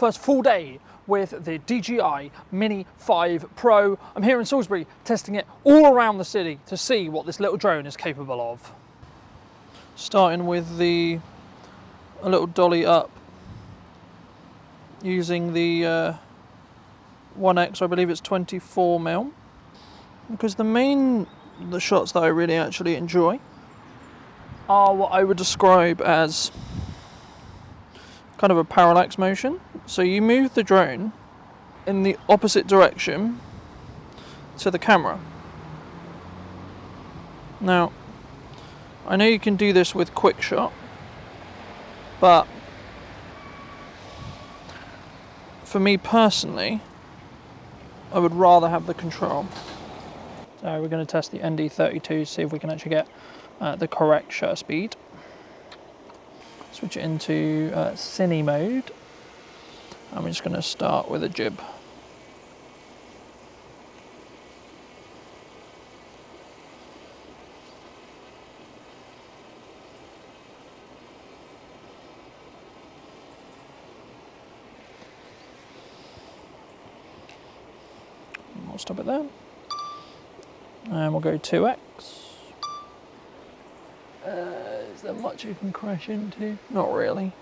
first full day with the DJI Mini 5 Pro. I'm here in Salisbury testing it all around the city to see what this little drone is capable of. Starting with a little dolly up using the 1X, I believe it's 24mm, because the shots that I really actually enjoy are what I would describe as kind of a parallax motion. So you move the drone in the opposite direction to the camera. Now, I know you can do this with QuickShot, but for me personally, I would rather have the control. So we're going to test the ND32, see if we can actually get the correct shutter speed. Switch it into cine mode. I'm just going to start with a jib. We'll stop it there. And we'll go 2x. Is there much you can crash into? Not really.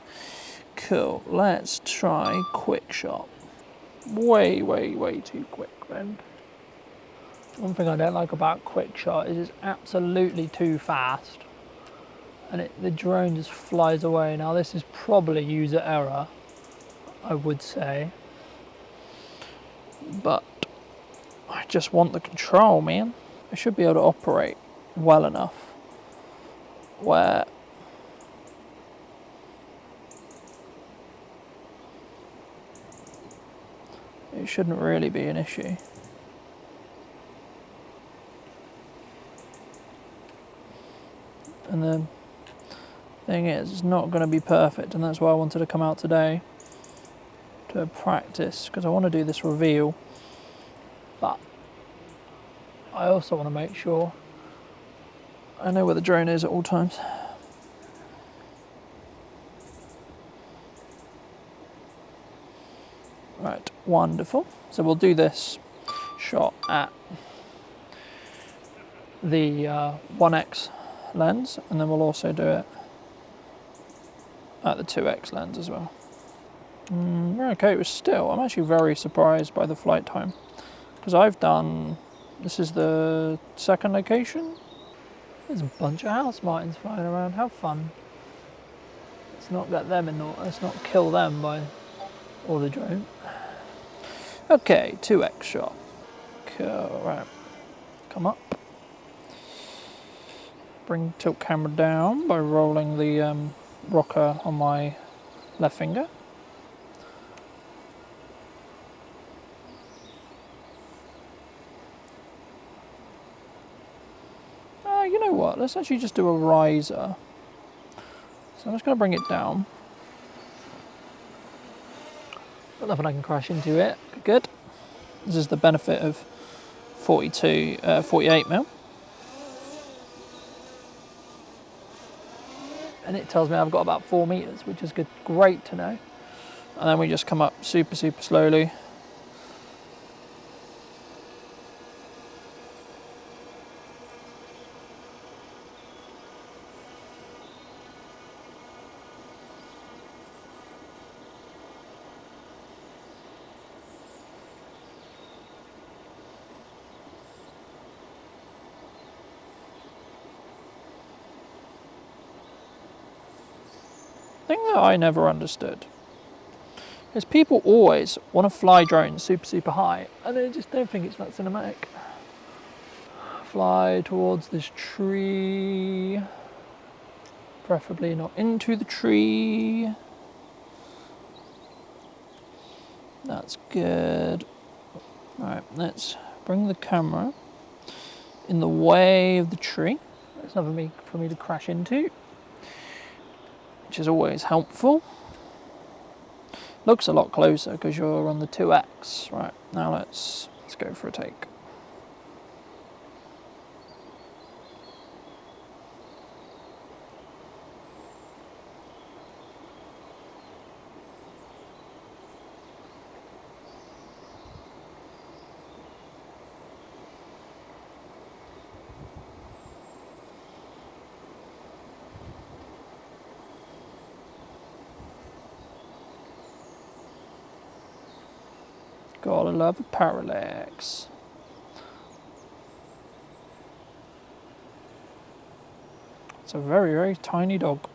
Cool, let's try QuickShot. Way too quick, man. One thing I don't like about QuickShot is it's absolutely too fast. And the drone just flies away. Now this is probably user error, I would say. But I just want the control, man. I should be able to operate well enough where it shouldn't really be an issue. And the thing is, it's not going to be perfect, and that's why I wanted to come out today to practice, because I want to do this reveal, but I also want to make sure I know where the drone is at all times. Right, wonderful. So we'll do this shot at the 1X lens, and then we'll also do it at the 2X lens as well. We're okay, but still, I'm actually very surprised by the flight time, because this is the second location. There's a bunch of house martins flying around, how fun. Let's not get them let's not kill them or the drone. Okay, 2X shot. Cool, right. Come up. Bring tilt camera down by rolling the rocker on my left finger. You know what? Let's actually just do a riser. So I'm just going to bring it down. Got nothing I can crash into it. Good. This is the benefit of 48mm. And it tells me I've got about 4 meters, which is good. Great to know. And then we just come up super slowly. Thing that I never understood is people always want to fly drones super high, and they just don't think it's that cinematic. Fly towards this tree, preferably not into the tree. That's good. Alright, let's bring the camera in the way of the tree. There's nothing for me to crash into, which is always helpful. Looks a lot closer because you're on the 2X. Right, now let's go for a take. Gotta love a Parallax. It's a very, very tiny dog.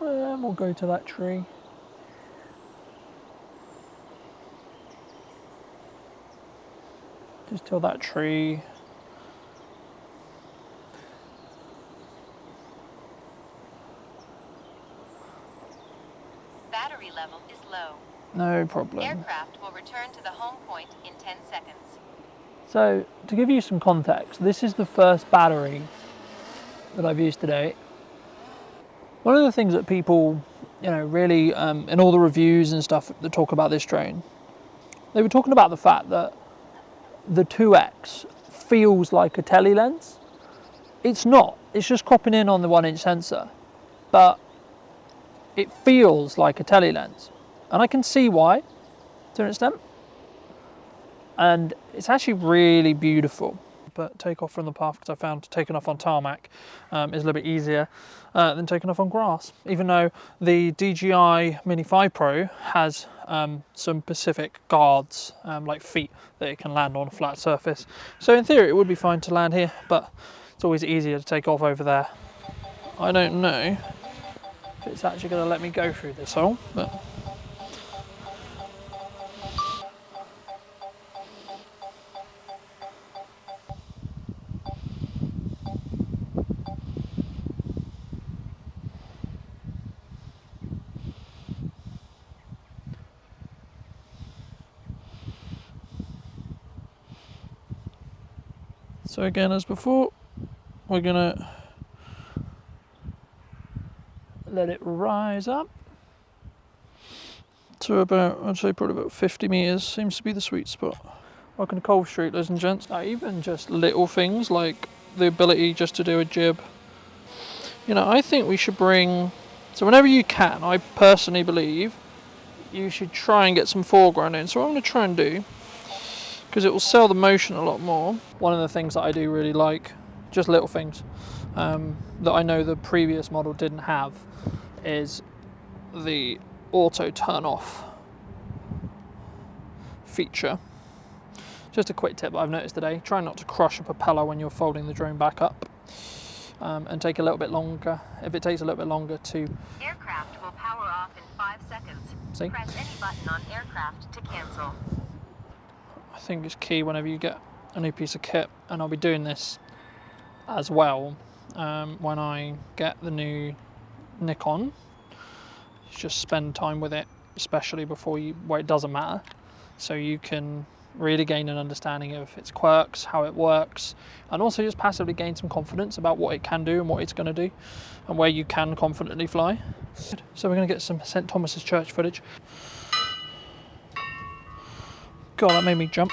And we'll go to that tree. Just till that tree. Battery level is low. No problem. Aircraft will return to the home point in 10 seconds. So, to give you some context, this is the first battery that I've used today. One of the things that people, really, in all the reviews and stuff that talk about this drone, they were talking about the fact that the 2X feels like a tele lens. It's not. It's just cropping in on the 1-inch sensor, but it feels like a tele lens, and I can see why to an extent. And it's actually really beautiful. But takeoff from the path, because I found taking off on tarmac is a little bit easier than taking off on grass. Even though the DJI Mini 5 Pro has some specific guards, like feet, that it can land on a flat surface. So in theory it would be fine to land here, but it's always easier to take off over there. I don't know if it's actually going to let me go through this hole, but... So again, as before, we're gonna let it rise up to about, I'd say probably about 50 meters, seems to be the sweet spot. Welcome to Cove Street, ladies and gents. Now, even just little things like the ability just to do a jib. I think we should bring, so whenever you can, I personally believe, you should try and get some foreground in. So what I'm gonna try and do, because it will sell the motion a lot more. One of the things that I do really like, just little things, that I know the previous model didn't have, is the auto turn off feature. Just a quick tip that I've noticed today, try not to crush a propeller when you're folding the drone back up, and take a little bit longer. If it takes a little bit longer to... Aircraft will power off in 5 seconds. See? Press any button on aircraft to cancel. I think it's key whenever you get a new piece of kit, and I'll be doing this as well when I get the new Nikon. Just spend time with it, especially where it doesn't matter, so you can really gain an understanding of its quirks, how it works, and also just passively gain some confidence about what it can do and what it's going to do, and where you can confidently fly. So we're going to get some St. Thomas's Church footage. God, that made me jump.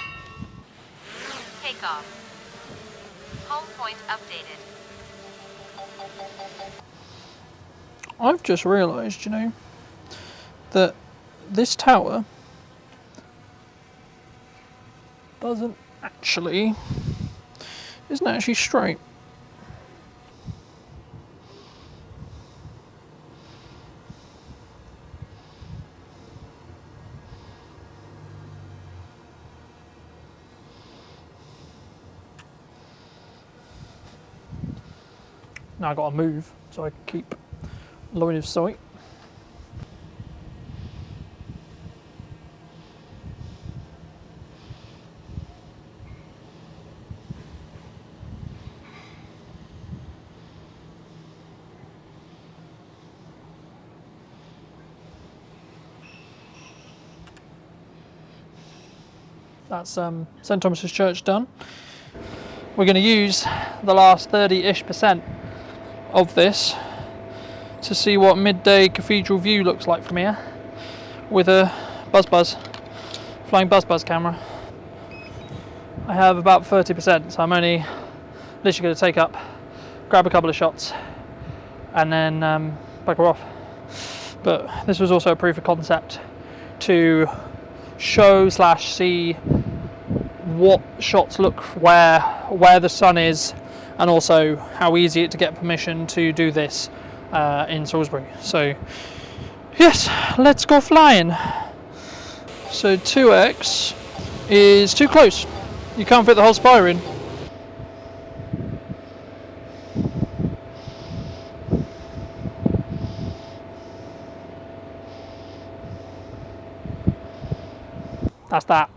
Takeoff. Home point updated. I've just realised, that this tower isn't actually straight. Now I've got to move so I can keep line of sight. That's St. Thomas's Church done. We're going to use the last 30-ish% of this to see what Midday Cathedral view looks like from here with a flying buzz camera. I have about 30%, so I'm only literally going to take up, grab a couple of shots, and then back her off. But this was also a proof of concept to show/see what shots look where the sun is and also how easy it to get permission to do this in Salisbury. So yes, let's go flying. So 2x is too close. You can't fit the whole Spire in. That's that.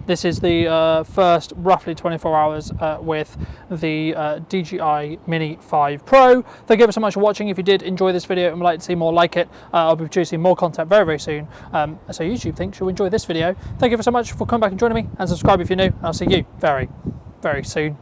This is the first roughly 24 hours with the DJI Mini 5 Pro. Thank you ever so much for watching. If you did enjoy this video and would like to see more like it, I'll be producing more content very, very soon. So YouTube thinks you'll enjoy this video. Thank you ever so much for coming back and joining me, and subscribe if you're new. I'll see you very, very soon.